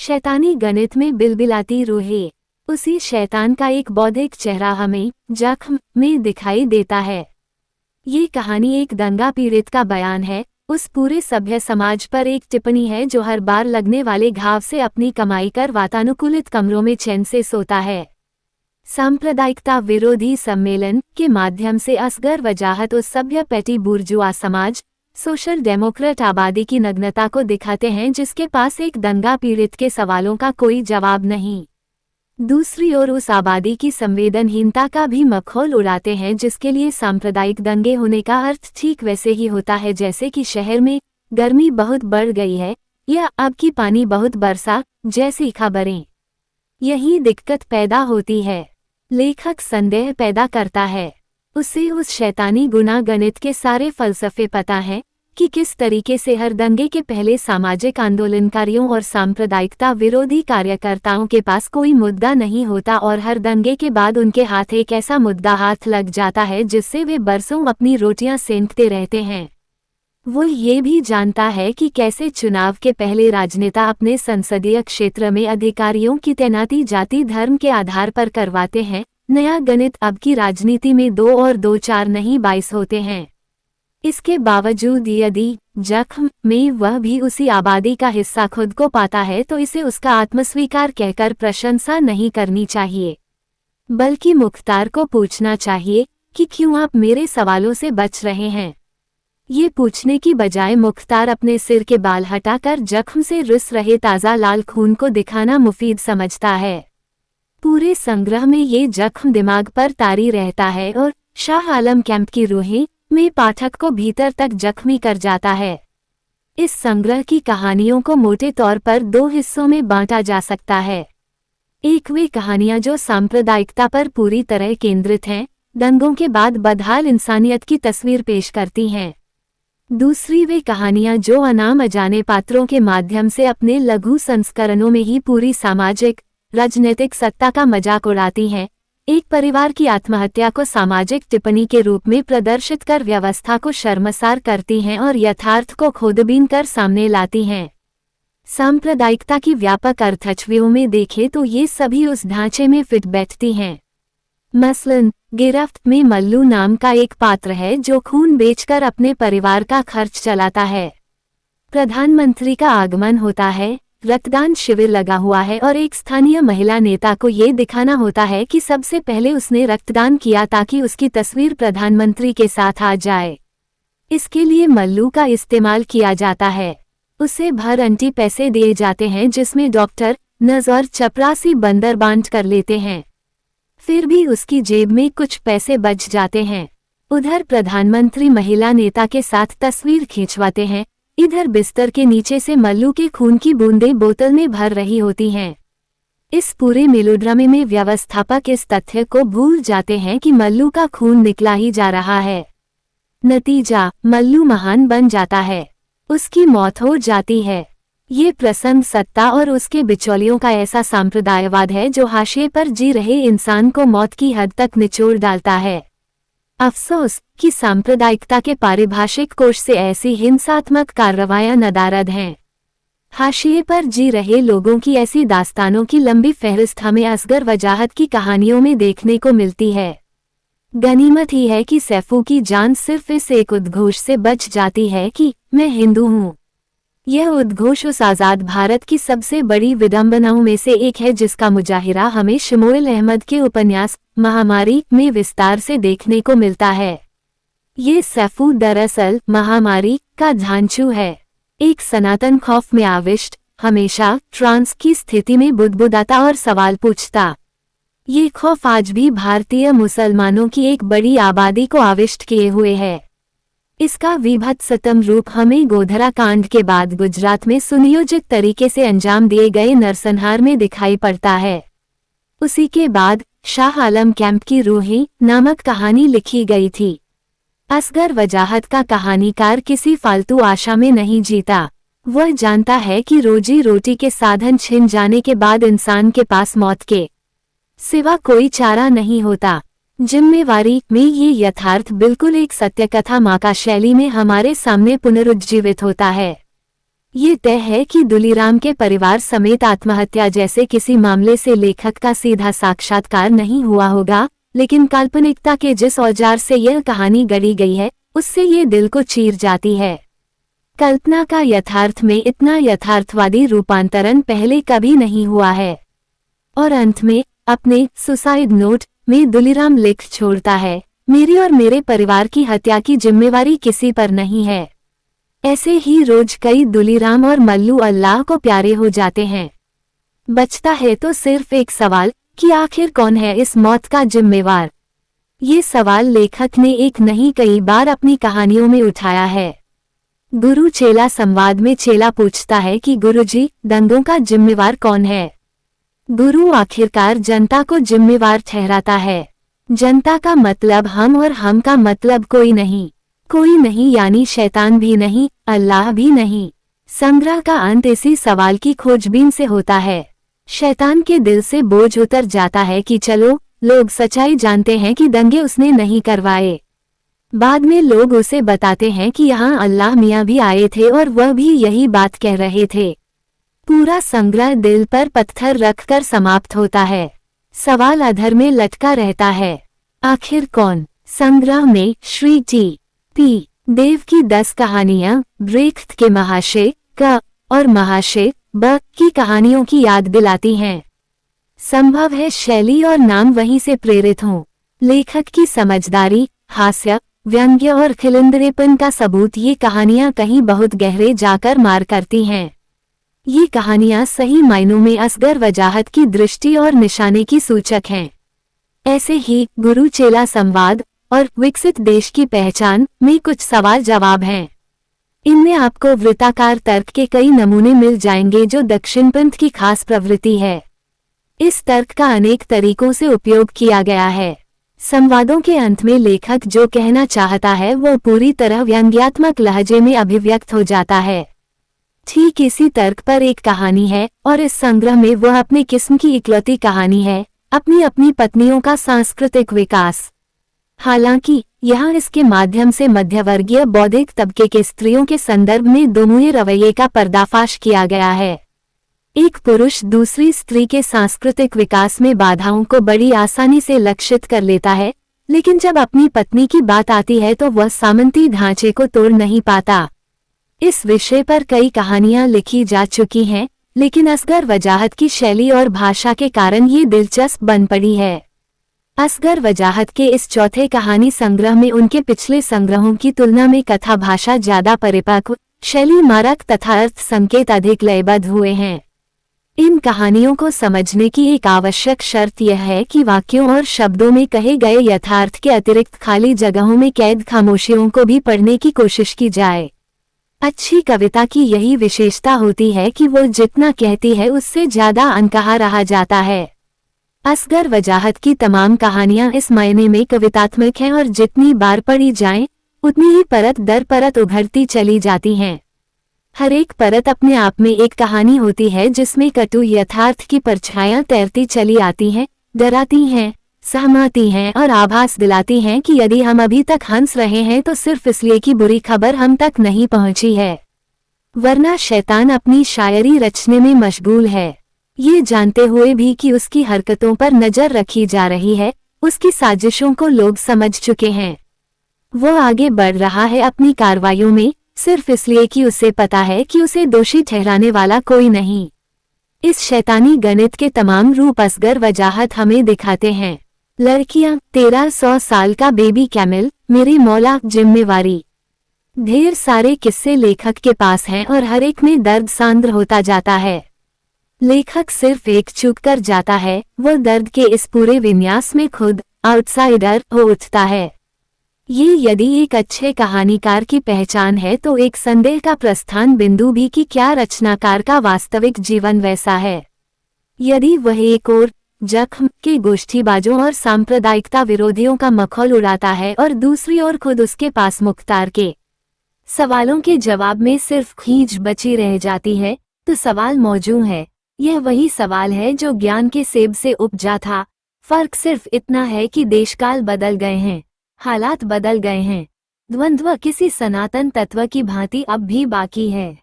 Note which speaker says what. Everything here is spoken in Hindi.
Speaker 1: शैतानी गणित में बिलबिलाती रूहें। उसी शैतान का एक बौद्धिक चेहरा हमें जख्म में दिखाई देता है। ये कहानी एक दंगा पीड़ित का बयान है, उस पूरे सभ्य समाज पर एक टिप्पणी है जो हर बार लगने वाले घाव से अपनी कमाई कर वातानुकूलित कमरों में चैन से सोता है। सांप्रदायिकता विरोधी सम्मेलन के माध्यम से असगर वजाहत उस सभ्य पैटी बुर्जुआ समाज, सोशल डेमोक्रेट आबादी की नग्नता को दिखाते हैं जिसके पास एक दंगा पीड़ित के सवालों का कोई जवाब नहीं। दूसरी ओर उस आबादी की संवेदनहीनता का भी मखौल उड़ाते हैं जिसके लिए सांप्रदायिक दंगे होने का अर्थ ठीक वैसे ही होता है जैसे कि शहर में गर्मी बहुत बढ़ गई है या अब की पानी बहुत बरसा जैसी खबरें। यही दिक्कत पैदा होती है। लेखक संदेह पैदा करता है। उसे उस शैतानी गुना गणित के सारे फलसफे पता हैं कि किस तरीके से हर दंगे के पहले सामाजिक आंदोलनकारियों और सांप्रदायिकता विरोधी कार्यकर्ताओं के पास कोई मुद्दा नहीं होता और हर दंगे के बाद उनके हाथ एक ऐसा मुद्दा हाथ लग जाता है जिससे वे बरसों अपनी रोटियां सेंकते रहते हैं। वो ये भी जानता है कि कैसे चुनाव के पहले राजनेता अपने संसदीय क्षेत्र में अधिकारियों की तैनाती जाति धर्म के आधार पर करवाते हैं। नया गणित अब की राजनीति में 2 और 2 4 नहीं 22 होते हैं। इसके बावजूद यदि जख्म में वह भी उसी आबादी का हिस्सा खुद को पाता है तो इसे उसका आत्मस्वीकार कहकर प्रशंसा नहीं करनी चाहिए, बल्कि मुख्तार को पूछना चाहिए कि क्यों आप मेरे सवालों से बच रहे हैं। ये पूछने की बजाय मुख्तार अपने सिर के बाल हटाकर जख्म से रिस रहे ताज़ा लाल खून को दिखाना मुफीद समझता है। पूरे संग्रह में ये जख्म दिमाग पर तारी रहता है और शाह आलम कैंप की रूहें में पाठक को भीतर तक जख्मी कर जाता है। इस संग्रह की कहानियों को मोटे तौर पर 2 हिस्सों में बांटा जा सकता है। एक वे कहानियां जो सांप्रदायिकता पर पूरी तरह केंद्रित हैं, दंगों के बाद बदहाल इंसानियत की तस्वीर पेश करती हैं। दूसरी वे कहानियां जो अनाम अजाने पात्रों के माध्यम से अपने लघु संस्करणों में ही पूरी सामाजिक राजनीतिक सत्ता का मजाक उड़ाती हैं, एक परिवार की आत्महत्या को सामाजिक टिप्पणी के रूप में प्रदर्शित कर व्यवस्था को शर्मसार करती हैं और यथार्थ को खोदबीन कर सामने लाती हैं। सांप्रदायिकता की व्यापक अर्थछवियों में देखें तो ये सभी उस ढांचे में फिट बैठती हैं। मसलन गिरफ्त में मल्लू नाम का एक पात्र है जो खून बेचकर अपने परिवार का खर्च चलाता है। प्रधानमंत्री का आगमन होता है, रक्तदान शिविर लगा हुआ है और एक स्थानीय महिला नेता को ये दिखाना होता है कि सबसे पहले उसने रक्तदान किया ताकि उसकी तस्वीर प्रधानमंत्री के साथ आ जाए। इसके लिए मल्लू का इस्तेमाल किया जाता है। उसे भर-अंटी पैसे दिए जाते हैं जिसमें डॉक्टर नजर चपरासी बंदर बांट कर लेते हैं। फिर भी उसकी जेब में कुछ पैसे बच जाते हैं। उधर प्रधानमंत्री महिला नेता के साथ तस्वीर खिंचवाते हैं, इधर बिस्तर के नीचे से मल्लू के खून की बूंदें बोतल में भर रही होती हैं। इस पूरे मेलोड्रामे में व्यवस्थापक इस तथ्य को भूल जाते हैं कि मल्लू का खून निकला ही जा रहा है। नतीजा, मल्लू महान बन जाता है, उसकी मौत हो जाती है। ये प्रसंग सत्ता और उसके बिचौलियों का ऐसा सांप्रदायवाद है जो हाशिए पर जी रहे इंसान को मौत की हद तक निचोड़ डालता है। अफसोस कि सांप्रदायिकता के पारिभाषिक कोश से ऐसी हिंसात्मक कार्रवाइयां नदारद हैं। हाशिए पर जी रहे लोगों की ऐसी दास्तानों की लंबी फहरिस्त हमें असगर वजाहत की कहानियों में देखने को मिलती है। गनीमत ही है कि सैफू की जान सिर्फ इस एक उद्घोष से बच जाती है कि मैं हिंदू हूँ। यह उद्घोष उस आज़ाद भारत की सबसे बड़ी विडंबनाओं में से एक है जिसका मुजाहिरा हमें शमूएल अहमद के उपन्यास महामारी में विस्तार से देखने को मिलता है। ये सैफू दरअसल महामारी का झांझू है, एक सनातन खौफ में आविष्ट, हमेशा ट्रांस की स्थिति में बुदबुदाता और सवाल पूछता। ये खौफ आज भी भारतीय मुसलमानों की एक बड़ी आबादी को आविष्ट किए हुए है। इसका विभत्सतम रूप हमें गोधरा कांड के बाद गुजरात में सुनियोजित तरीके से अंजाम दिए गए नरसंहार में दिखाई पड़ता है। उसी के बाद शाह आलम कैंप की रूहें नामक कहानी लिखी गई थी। असगर वजाहत का कहानीकार किसी फालतू आशा में नहीं जीता। वह जानता है कि रोजी रोटी के साधन छिन जाने के बाद इंसान के पास मौत के सिवा कोई चारा नहीं होता। जिम्मेवारी में ये यथार्थ बिल्कुल एक सत्य कथा माँ का शैली में हमारे सामने पुनरुज्जीवित होता है। ये तय है कि दुलीराम के परिवार समेत आत्महत्या जैसे किसी मामले से लेखक का सीधा साक्षात्कार नहीं हुआ होगा, लेकिन काल्पनिकता के जिस औजार से यह कहानी गढ़ी गई है उससे ये दिल को चीर जाती है। कल्पना का यथार्थ में इतना यथार्थवादी रूपांतरण पहले कभी नहीं हुआ है। और अंत में अपने सुसाइड नोट में दुलीराम लिख छोड़ता है, मेरी और मेरे परिवार की हत्या की जिम्मेवारी किसी पर नहीं है। ऐसे ही रोज कई दुलीराम और मल्लू अल्लाह को प्यारे हो जाते हैं। बचता है तो सिर्फ एक सवाल कि आखिर कौन है इस मौत का जिम्मेवार। ये सवाल लेखक ने एक नहीं कई बार अपनी कहानियों में उठाया है। गुरु चेला संवाद में चेला पूछता है कि गुरुजी, दंगों का जिम्मेवार कौन है? गुरु आखिरकार जनता को जिम्मेवार ठहराता है। जनता का मतलब हम और हम का मतलब कोई नहीं यानी शैतान भी नहीं, अल्लाह भी नहीं। संग्रह का अंत इसी सवाल की खोजबीन से होता है। शैतान के दिल से बोझ उतर जाता है कि चलो, लोग सच्चाई जानते हैं कि दंगे उसने नहीं करवाए। बाद में लोग उसे बताते हैं कि यहाँ अल्लाह मियाँ भी आए थे और वह भी यही बात कह रहे थे। पूरा संग्रह दिल पर पत्थर रखकर समाप्त होता है। सवाल अधर में लटका रहता है, आखिर कौन? संग्रह में श्री टी देव की 10 कहानियां ब्रेख्त के महाशय क और महाशय ब की कहानियों की याद दिलाती हैं। संभव है शैली और नाम वहीं से प्रेरित हों। लेखक की समझदारी, हास्य, व्यंग्य और खिलंदरेपन का सबूत ये कहानियां कहीं बहुत गहरे जाकर मार करती हैं। ये कहानियां सही मायनों में असगर वजाहत की दृष्टि और निशाने की सूचक हैं। ऐसे ही गुरु चेला संवाद और विकसित देश की पहचान में कुछ सवाल जवाब हैं। इनमें आपको वृत्ताकार तर्क के कई नमूने मिल जाएंगे जो दक्षिणपंथ की खास प्रवृत्ति है। इस तर्क का अनेक तरीकों से उपयोग किया गया है। संवादों के अंत में लेखक जो कहना चाहता है वो पूरी तरह व्यंग्यात्मक लहजे में अभिव्यक्त हो जाता है। ठीक इसी तर्क पर एक कहानी है और इस संग्रह में वह अपने किस्म की इकलौती कहानी है, अपनी अपनी पत्नियों का सांस्कृतिक विकास। हालांकि यहाँ इसके माध्यम से मध्यवर्गीय बौद्धिक तबके के स्त्रियों के संदर्भ में दोमुहे रवैये का पर्दाफाश किया गया है। एक पुरुष दूसरी स्त्री के सांस्कृतिक विकास में बाधाओं को बड़ी आसानी से लक्षित कर लेता है, लेकिन जब अपनी पत्नी की बात आती है तो वह सामंती ढांचे को तोड़ नहीं पाता। इस विषय पर कई कहानियां लिखी जा चुकी हैं, लेकिन असगर वजाहत की शैली और भाषा के कारण ये दिलचस्प बन पड़ी है। असगर वजाहत के इस चौथे कहानी संग्रह में उनके पिछले संग्रहों की तुलना में कथा भाषा ज्यादा परिपक्व, शैली मारक तथा अर्थ संकेत अधिक लयबद्ध हुए हैं। इन कहानियों को समझने की एक आवश्यक शर्त यह है कि वाक्यों और शब्दों में कहे गए यथार्थ के अतिरिक्त खाली जगहों में कैद खामोशियों को भी पढ़ने की कोशिश की जाए। अच्छी कविता की यही विशेषता होती है कि वो जितना कहती है उससे ज्यादा अनकहा रहा जाता है। असगर वजाहत की तमाम कहानियां इस मायने में कवितात्मक हैं और जितनी बार पढ़ी जाएं, उतनी ही परत दर परत उभरती चली जाती हैं। हर एक परत अपने आप में एक कहानी होती है जिसमें कटु यथार्थ की परछायां तैरती चली आती हैं, डराती हैं, सहमाती हैं और आभास दिलाती हैं कि यदि हम अभी तक हंस रहे हैं तो सिर्फ इसलिए कि बुरी खबर हम तक नहीं पहुंची है, वरना शैतान अपनी शायरी रचने में मशगूल है। ये जानते हुए भी कि उसकी हरकतों पर नजर रखी जा रही है, उसकी साजिशों को लोग समझ चुके हैं। वो आगे बढ़ रहा है अपनी कार्रवाइयों में, सिर्फ इसलिए कि उसे पता है कि उसे दोषी ठहराने वाला कोई नहीं। इस शैतानी गणित के तमाम रूप असगर वजाहत हमें दिखाते हैं। लड़कियां, 1300 साल का बेबी कैमल, मेरी मौला, जिम्मेवारी। ढेर सारे किस्से लेखक के पास हैं और हर एक में दर्द सांद्र होता जाता है। लेखक सिर्फ एक चूक कर जाता है, वो दर्द के इस पूरे विन्यास में खुद आउटसाइडर हो उठता है। ये यदि एक अच्छे कहानीकार की पहचान है तो एक संदेह का प्रस्थान बिंदु भी कि क्या रचनाकार का वास्तविक जीवन वैसा है। यदि वह एक और जख्म के गोष्ठीबाजों और सांप्रदायिकता विरोधियों का मखौल उड़ाता है और दूसरी ओर खुद उसके पास मुख्तार के सवालों के जवाब में सिर्फ खींच बची रह जाती है, तो सवाल मौजूद है। यह वही सवाल है जो ज्ञान के सेब से उपजा था। फर्क सिर्फ इतना है कि देशकाल बदल गए हैं, हालात बदल गए हैं। द्वंद्व किसी सनातन तत्व की भांति अब भी बाकी है।